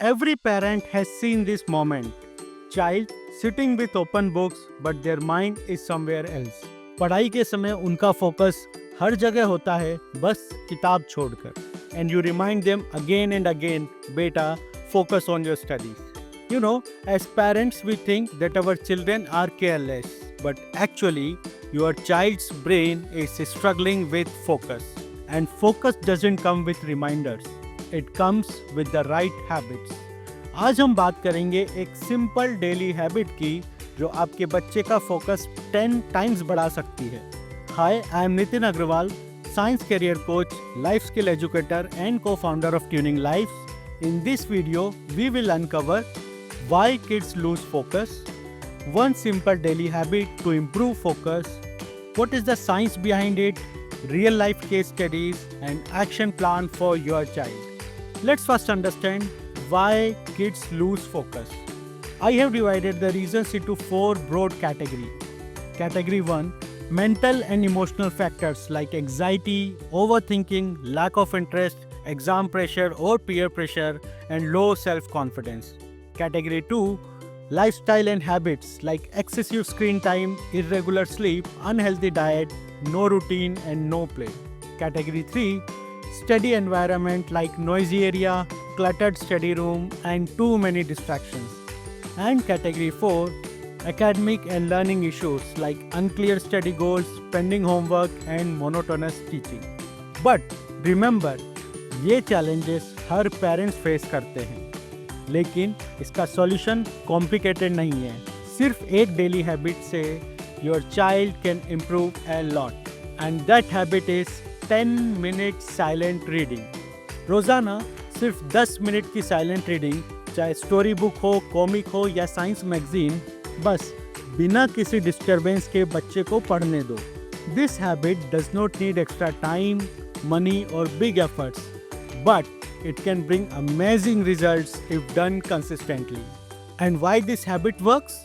Every parent has seen this moment. Child sitting with open books but their mind is somewhere else. पढ़ाई के समय उनका focus हर जगह होता है, बस किताब छोड़कर. And you remind them again and again, beta, focus on your studies. You know, as parents we think that our children are careless, but actually your child's brain is struggling with focus. And focus doesn't come with reminders. It comes with the right habits. आज हम बात करेंगे एक simple daily habit की जो आपके बच्चे का फोकस 10 टाइम्स बढ़ा सकती है. Hi, I am Nitin Agarwal, science career coach, life skill educator and co-founder of Tuning Lives. In this video, we will uncover why kids lose focus, one simple daily habit to improve focus, what is the science behind it, real life case studies and action plan for your child. Let's first understand why kids lose focus. I have divided the reasons into 4 broad categories. Category 1, mental and emotional factors like anxiety, overthinking, lack of interest, exam pressure or peer pressure, and low self-confidence. Category 2, lifestyle and habits like excessive screen time, irregular sleep, unhealthy diet, no routine, and no play. Category 3, study environment like noisy area, cluttered study room, and too many distractions. And Category 4, academic and learning issues like unclear study goals, pending homework and monotonous teaching. But remember, ये challenges हर parents face करते हैं, लेकिन इसका solution complicated नहीं है. सिर्फ एक daily habit से your child can improve a lot, and that habit is 10 minutes silent reading. रोजाना सिर्फ 10 मिनट की silent reading, चाहे स्टोरी बुक हो, कॉमिक हो या साइंस मैगजीन, बस बिना किसी डिस्टरबेंस के बच्चे को पढ़ने दो. This habit does not need extra time, money और big efforts, but it can bring amazing results if done consistently. And why this habit works?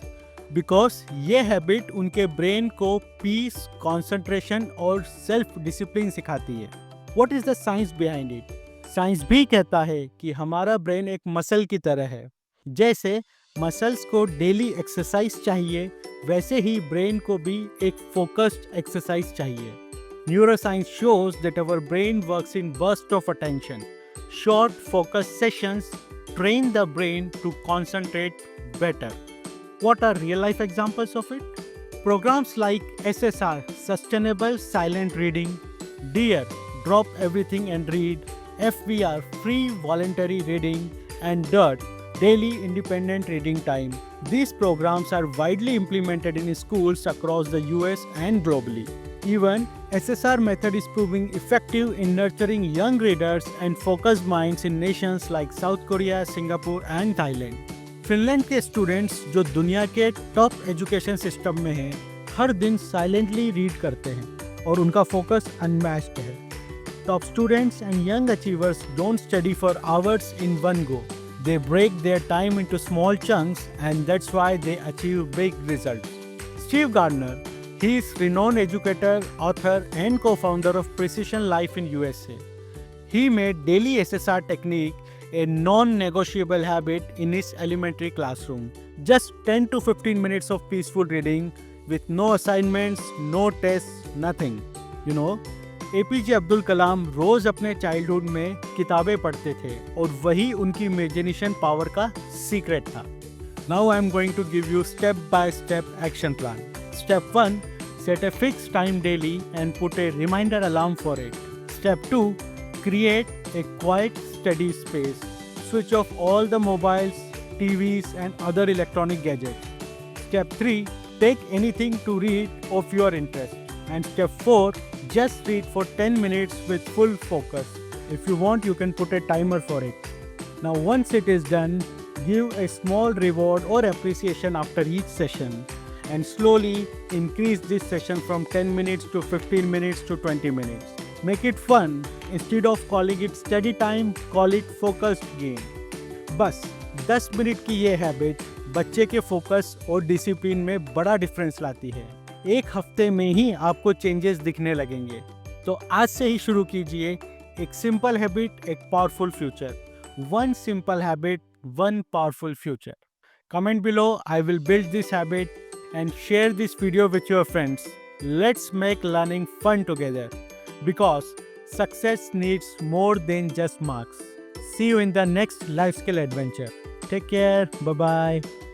Because ये हैबिट उनके ब्रेन को पीस, कॉन्सेंट्रेशन और सेल्फ डिसिप्लिन सिखाती है. What is the science behind it? Science भी कहता है कि हमारा ब्रेन एक मसल की तरह है. जैसे मसल्स को डेली एक्सरसाइज चाहिए, वैसे ही ब्रेन को भी एक फोकस्ड एक्सरसाइज चाहिए. Neuroscience shows that our brain works in burst of attention. Short focus sessions train the brain to concentrate better. What are real life examples of it? Programs like SSR, Sustainable Silent Reading, DEAR, Drop Everything and Read, FVR, Free Voluntary Reading, and DIRT, Daily Independent Reading Time. These programs are widely implemented in schools across the US and globally. Even SSR method is proving effective in nurturing young readers and focused minds in nations like South Korea, Singapore and Thailand. Finland के students जो दुनिया के top education system में हैं, हर दिन silently read करते हैं और उनका फोकस अनमैच्ड है. Top students and young achievers don't study for hours in one go. They break their time into small chunks, and that's why they achieve big results. Steve Gardner, he is renowned educator, author, and co-founder of Precision Life in USA. He made daily SSR technique a non-negotiable habit in his elementary classroom. Just 10 to 15 minutes of peaceful reading with no assignments, no tests, nothing. You know, APJ Abdul Kalam रोज अपने childhood में किताबें पढ़ते थे और वही उनकी imagination power का सीक्रेट था. Now I am going to give you step by step action plan. Step 1, set a fix time daily and put a reminder alarm for it. Step 2, create a quiet study space. Switch off all the mobiles, TVs and other electronic gadgets. Step 3, take anything to read of your interest. And step 4, just read for 10 minutes with full focus. If you want, you can put a timer for it. Now once it is done, give a small reward or appreciation after each session and slowly increase this session from 10 minutes to 15 minutes to 20 minutes. Make it fun. Instead of calling it study time, call it focused game. बस 10 minute की ये habit बच्चे के focus और discipline में बड़ा difference लाती है. एक हफ्ते में ही आपको चेंजेस दिखने लगेंगे. तो आज से ही शुरू कीजिए. एक सिंपल हैबिट, एक powerful future. One simple habit one powerful future. Comment below, I will build this habit and share this video with your friends. Let's make learning fun together because success needs more than just marks. See you in the next life skill adventure. Take care. Bye bye.